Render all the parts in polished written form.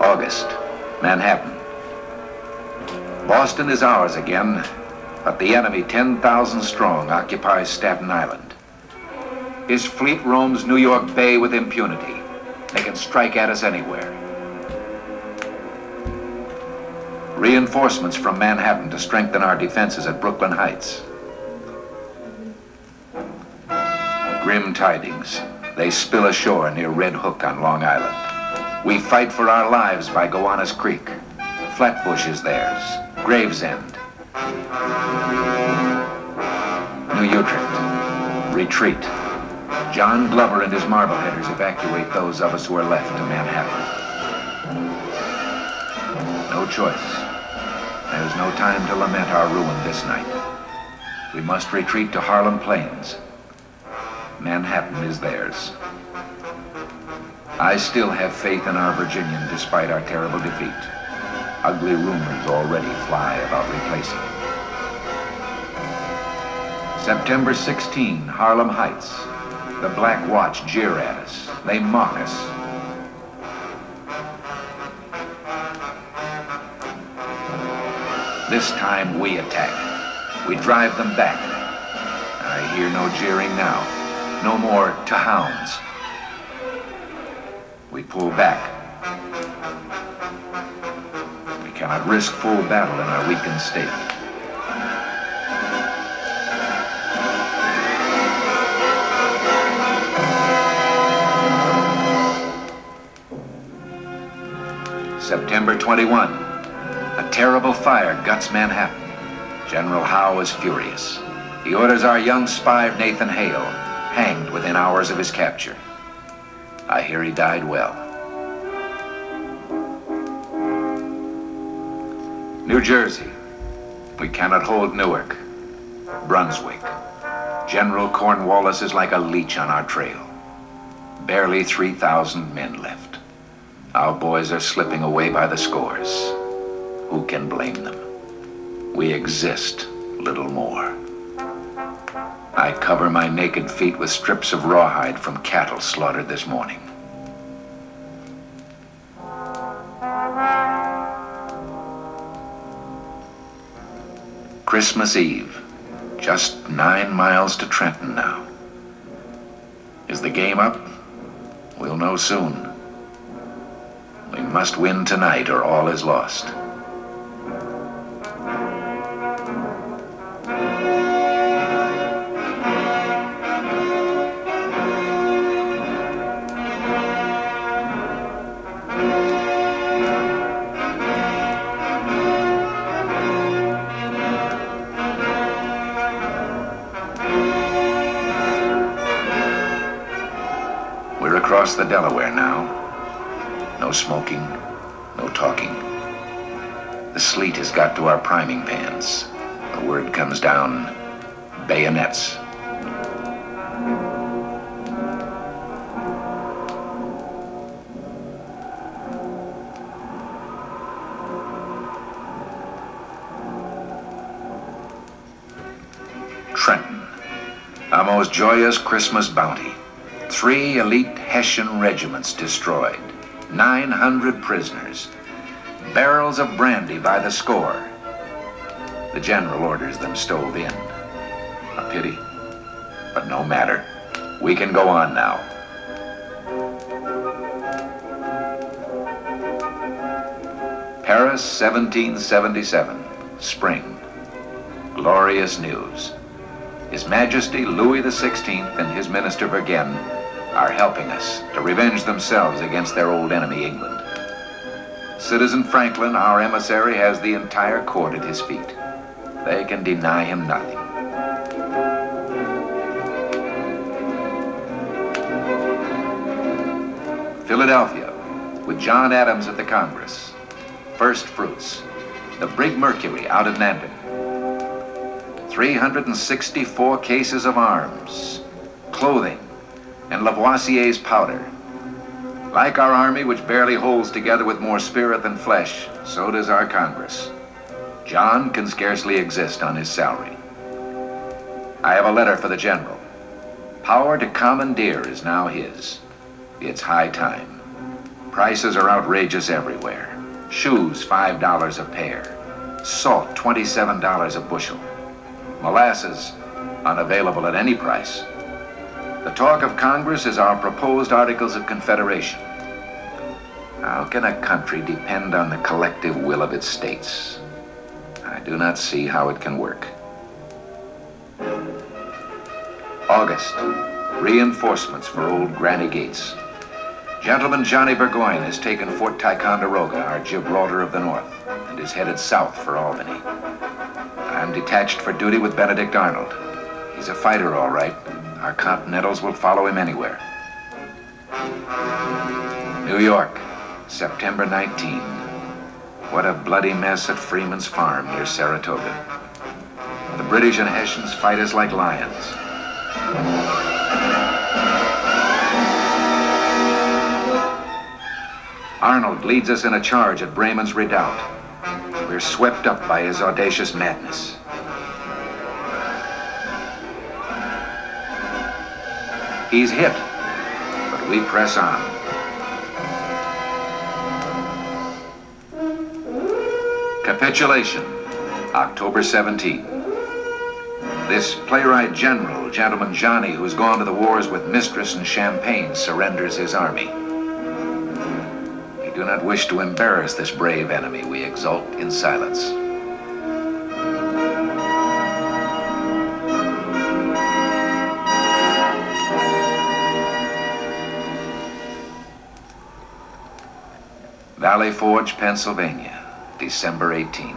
August, Manhattan. Boston is ours again, but the enemy, 10,000 strong, occupies Staten Island. His fleet roams New York Bay with impunity. They can strike at us anywhere. Reinforcements from Manhattan to strengthen our defenses at Brooklyn Heights. Grim tidings. They spill ashore near Red Hook on Long Island. We fight for our lives by Gowanus Creek. Flatbush is theirs. Gravesend. New Utrecht. Retreat. John Glover and his Marbleheaders evacuate those of us who are left to Manhattan. No choice. There's no time to lament our ruin this night. We must retreat to Harlem Plains. Manhattan is theirs. I still have faith in our Virginian despite our terrible defeat. Ugly rumors already fly about replacing. September 16, Harlem Heights. The Black Watch jeer at us. They mock us. This time we attack. We drive them back. I hear no jeering now. No more to hounds. We pull back. We cannot risk full battle in our weakened state. September 21. A terrible fire guts Manhattan. General Howe is furious. He orders our young spy Nathan Hale hanged within hours of his capture. I hear he died well. New Jersey. We cannot hold Newark. Brunswick. General Cornwallis is like a leech on our trail. Barely 3,000 men left. Our boys are slipping away by the scores. Who can blame them? We exist, little more. I cover my naked feet with strips of rawhide from cattle slaughtered this morning. Christmas Eve. Just 9 miles to Trenton now. Is the game up? We'll know soon. We must win tonight or all is lost. We're across the Delaware now. No smoking, no talking. The sleet has got to our priming pans. The word comes down, bayonets. Trenton, our most joyous Christmas bounty. 3 elite Hessian regiments destroyed. 900 prisoners. Barrels of brandy by the score. The general orders them stove in. A pity, but no matter. We can go on now. Paris, 1777, spring. Glorious news. His Majesty Louis XVI and his minister Vergennes are helping us to revenge themselves against their old enemy, England. Citizen Franklin, our emissary, has the entire court at his feet. They can deny him nothing. Philadelphia, with John Adams at the Congress. First fruits, the brig Mercury out of Nantucket. 364 cases of arms, clothing, and Lavoisier's powder. Like our army, which barely holds together with more spirit than flesh, so does our Congress. John can scarcely exist on his salary. I have a letter for the general. Power to commandeer is now his. It's high time. Prices are outrageous everywhere. Shoes, $5 a pair. Salt, $27 a bushel. Molasses, unavailable at any price. The talk of Congress is our proposed Articles of Confederation. How can a country depend on the collective will of its states? I do not see how it can work. August, reinforcements for old Granny Gates. Gentleman Johnny Burgoyne has taken Fort Ticonderoga, our Gibraltar of the North, and is headed south for Albany. I'm detached for duty with Benedict Arnold. He's a fighter, all right. Our Continentals will follow him anywhere. New York, September 19. What a bloody mess at Freeman's Farm near Saratoga. The British and Hessians fight us like lions. Arnold leads us in a charge at Bremen's Redoubt. We're swept up by his audacious madness. He's hit, but we press on. Capitulation, October 17. This playwright general, Gentleman Johnny, who's gone to the wars with Mistress and Champagne, surrenders his army. We do not wish to embarrass this brave enemy. We exult in silence. Valley Forge, Pennsylvania, December 18.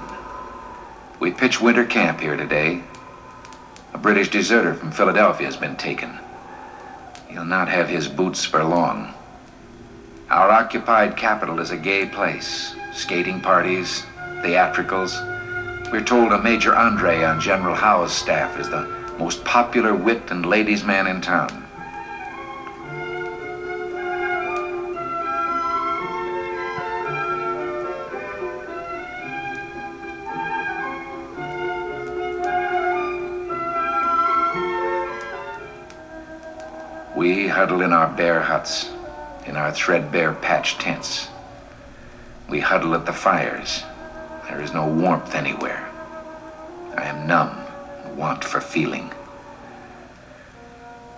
We pitch winter camp here today. A British deserter from Philadelphia has been taken. He'll not have his boots for long. Our occupied capital is a gay place. Skating parties, theatricals. We're told a Major Andre on General Howe's staff is the most popular wit and ladies' man in town. We huddle in our bare huts, in our threadbare patched tents. We huddle at the fires. There is no warmth anywhere. I am numb and want for feeling.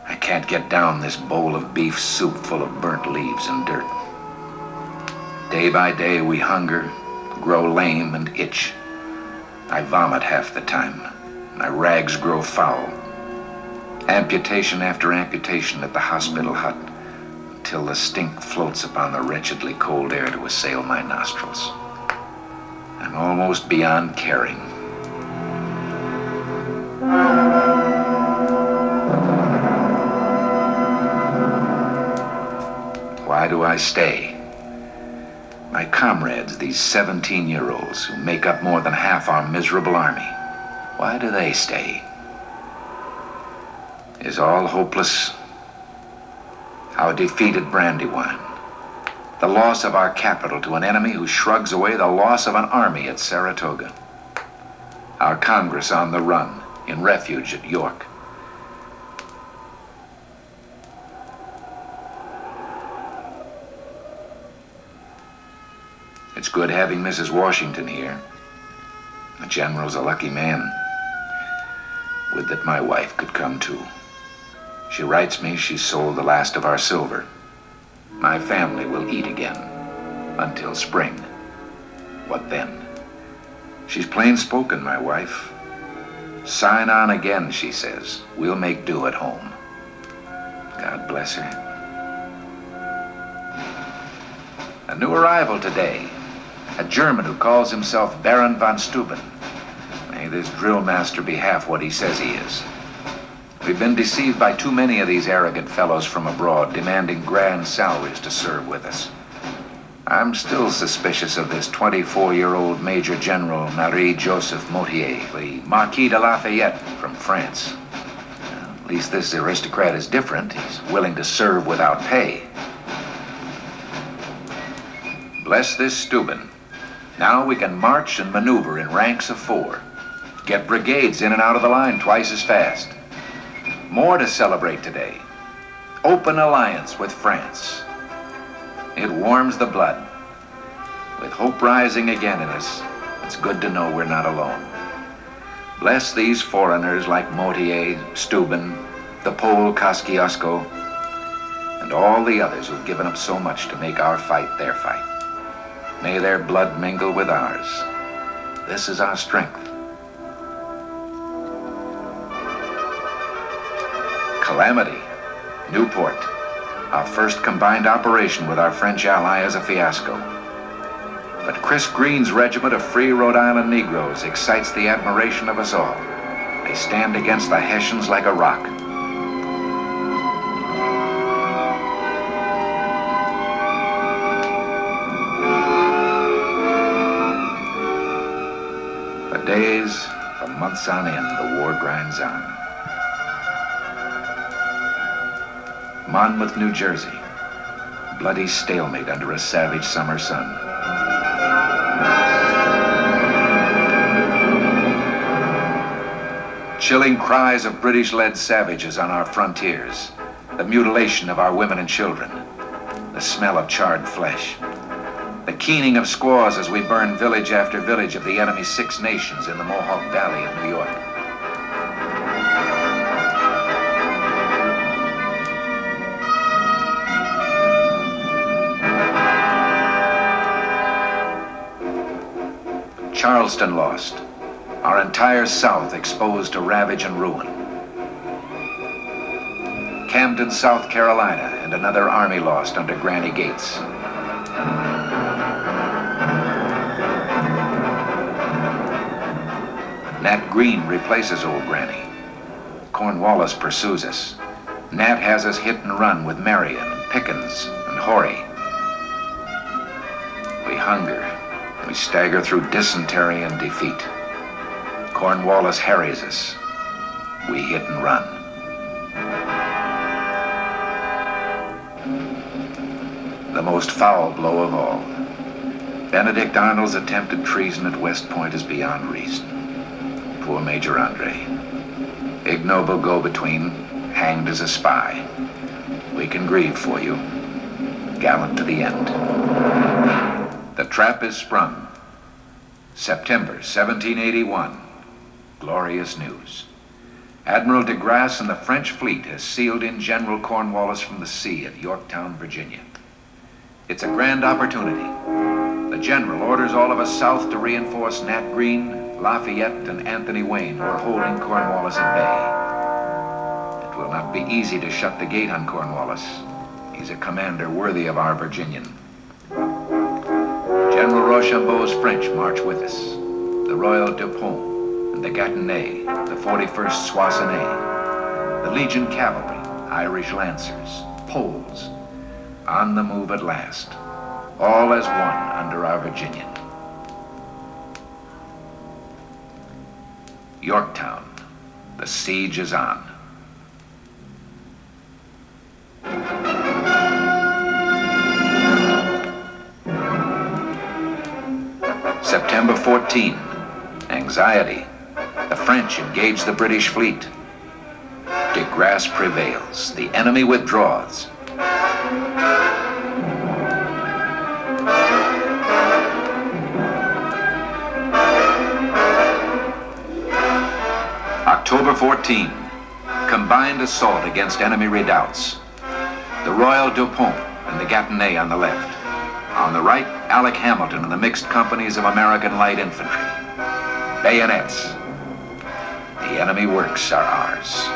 I can't get down this bowl of beef soup full of burnt leaves and dirt. Day by day we hunger, grow lame and itch. I vomit half the time. My rags grow foul. Amputation after amputation at the hospital hut, until the stink floats upon the wretchedly cold air to assail my nostrils. I'm almost beyond caring. Why do I stay? My comrades, these 17-year-olds who make up more than half our miserable army, why do they stay? Is all hopeless? Our defeated Brandywine. The loss of our capital to an enemy who shrugs away the loss of an army at Saratoga. Our Congress on the run, in refuge at York. It's good having Mrs. Washington here. The General's a lucky man. Would that my wife could come too. She writes me she's sold the last of our silver. My family will eat again until spring. What then? She's plain spoken, my wife. Sign on again, she says. We'll make do at home. God bless her. A new arrival today. A German who calls himself Baron von Steuben. May this drill master be half what he says he is. We've been deceived by too many of these arrogant fellows from abroad, demanding grand salaries to serve with us. I'm still suspicious of this 24-year-old Major General Marie-Joseph Motier, the Marquis de Lafayette from France. At least this aristocrat is different. He's willing to serve without pay. Bless this Steuben. Now we can march and maneuver in ranks of 4. Get brigades in and out of the line twice as fast. More to celebrate today. Open alliance with France. It warms the blood. With hope rising again in us, it's good to know we're not alone. Bless these foreigners like Motier, Steuben, the Pole Kosciuszko, and all the others who've given up so much to make our fight their fight. May their blood mingle with ours. This is our strength. Calamity, Newport. Our first combined operation with our French ally is a fiasco. But Chris Green's regiment of free Rhode Island Negroes excites the admiration of us all. They stand against the Hessians like a rock. For days, for months on end, the war grinds on. Monmouth, New Jersey. Bloody stalemate under a savage summer sun. Chilling cries of British-led savages on our frontiers. The mutilation of our women and children. The smell of charred flesh. The keening of squaws as we burn village after village of the enemy's 6 nations in the Mohawk Valley of New York. Charleston lost. Our entire South exposed to ravage and ruin. Camden, South Carolina, and another army lost under Granny Gates. Nat Green replaces old Granny. Cornwallis pursues us. Nat has us hit and run with Marion, Pickens, and Horry. We hunger. We stagger through dysentery and defeat. Cornwallis harries us. We hit and run. The most foul blow of all. Benedict Arnold's attempted treason at West Point is beyond reason. Poor Major Andre. Ignoble go-between, hanged as a spy. We can grieve for you. Gallant to the end. The trap is sprung. September 1781. Glorious news. Admiral de Grasse and the French fleet has sealed in General Cornwallis from the sea at Yorktown, Virginia. It's a grand opportunity. The general orders all of us south to reinforce Nat Green, Lafayette, and Anthony Wayne, who are holding Cornwallis at bay. It will not be easy to shut the gate on Cornwallis. He's a commander worthy of our Virginian. General Rochambeau's French march with us. The Royal Dupont, and the Gâtinais, the 41st Soissonnais, the Legion Cavalry, Irish Lancers, Poles, on the move at last, all as one under our Virginian. Yorktown, the siege is on. September 14, anxiety. The French engage the British fleet. De Grasse prevails. The enemy withdraws. October 14, combined assault against enemy redoubts. The Royal Dupont and the Gâtinais on the left. On the right, Alec Hamilton and the mixed companies of American light infantry. Bayonets. The enemy works are ours.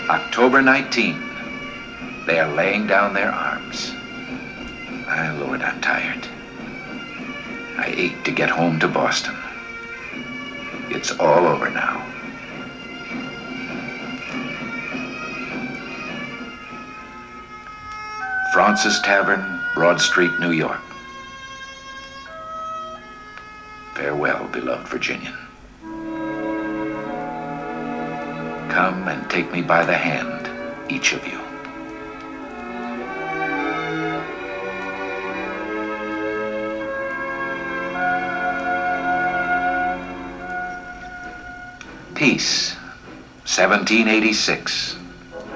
October 19. They are laying down their arms. My Lord, I'm tired. I ache to get home to Boston. It's all over now. Fraunces Tavern, Broad Street, New York. Farewell, beloved Virginian. Come and take me by the hand, each of you. Peace, 1786.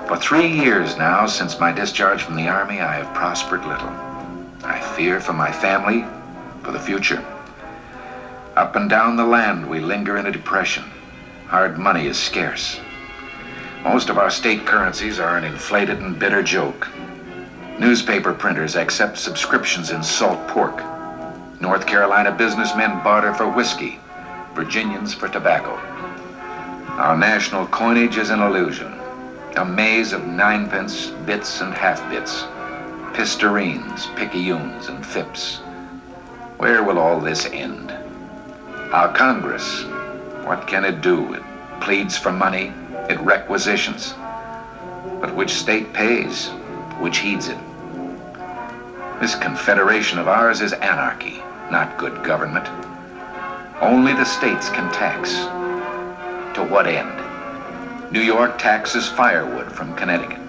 For 3 years now, since my discharge from the Army, I have prospered little. I fear for my family, for the future. Up and down the land, we linger in a depression. Hard money is scarce. Most of our state currencies are an inflated and bitter joke. Newspaper printers accept subscriptions in salt pork. North Carolina businessmen barter for whiskey, Virginians for tobacco. Our national coinage is an illusion, a maze of ninepence, bits and half-bits, pistarines, picayunes, and fips. Where will all this end? Our Congress, what can it do? It pleads for money, it requisitions. But which state pays? Which heeds it? This confederation of ours is anarchy, not good government. Only the states can tax. To what end? New York taxes firewood from Connecticut,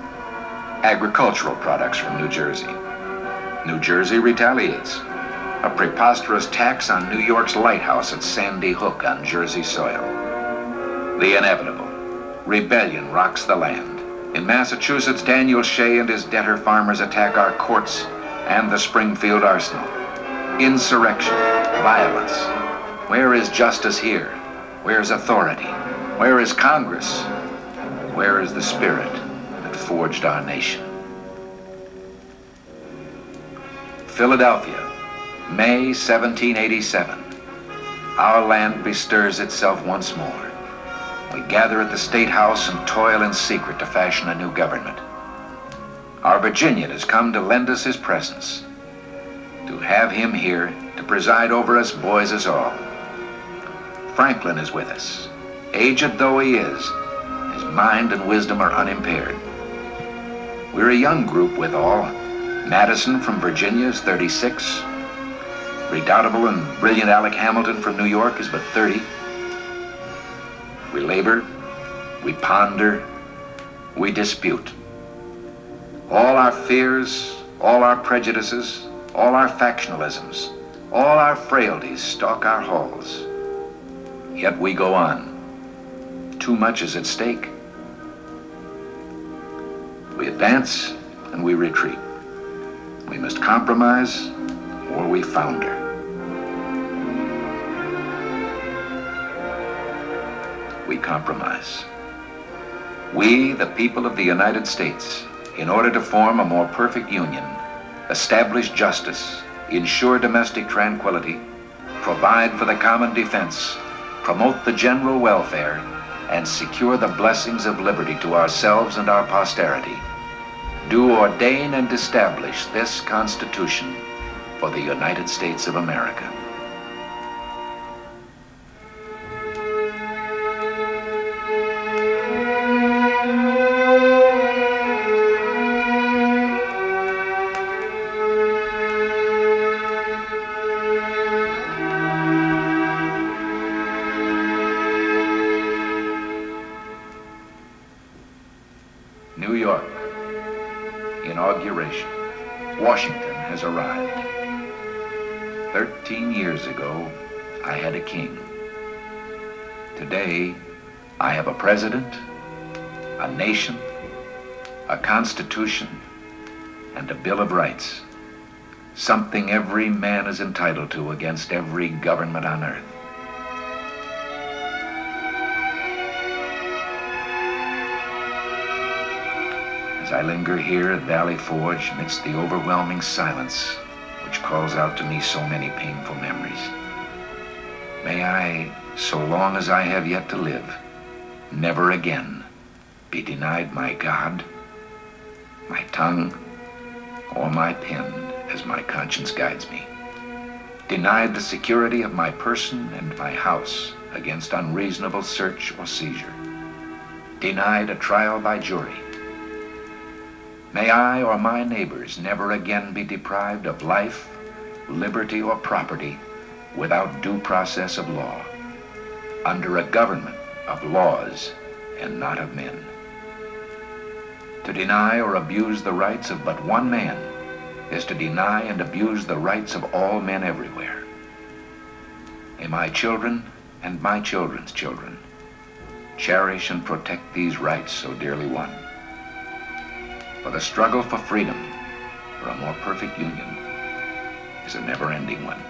agricultural products from New Jersey. New Jersey retaliates. A preposterous tax on New York's lighthouse at Sandy Hook on Jersey soil. The inevitable. Rebellion rocks the land. In Massachusetts, Daniel Shea and his debtor farmers attack our courts and the Springfield Arsenal. Insurrection, violence. Where is justice here? Where is authority? Where is Congress? Where is the spirit that forged our nation? Philadelphia, May 1787. Our land bestirs itself once more. We gather at the State House and toil in secret to fashion a new government. Our Virginian has come to lend us his presence, to have him here to preside over us, boys us all. Franklin is with us. Aged though he is, his mind and wisdom are unimpaired. We're a young group withal. Madison from Virginia is 36. Redoubtable and brilliant Alec Hamilton from New York is but 30. We labor, we ponder, we dispute. All our fears, all our prejudices, all our factionalisms, all our frailties stalk our halls. Yet we go on. Too much is at stake. We advance and we retreat. We must compromise or we founder. We compromise. We, the people of the United States, in order to form a more perfect union, establish justice, ensure domestic tranquility, provide for the common defense, promote the general welfare, and secure the blessings of liberty to ourselves and our posterity, do ordain and establish this Constitution for the United States of America. New York, inauguration. Washington has arrived. 13 years ago, I had a king. Today, I have a president, a nation, a constitution, and a Bill of Rights. Something every man is entitled to against every government on earth. As I linger here at Valley Forge amidst the overwhelming silence which calls out to me so many painful memories, may I, so long as I have yet to live, never again be denied my God, my tongue, or my pen as my conscience guides me. Denied the security of my person and my house against unreasonable search or seizure. Denied a trial by jury. May I or my neighbors never again be deprived of life, liberty, or property without due process of law, under a government of laws and not of men. To deny or abuse the rights of but one man is to deny and abuse the rights of all men everywhere. May my children and my children's children cherish and protect these rights so dearly won. For the struggle for freedom, for a more perfect union, is a never-ending one.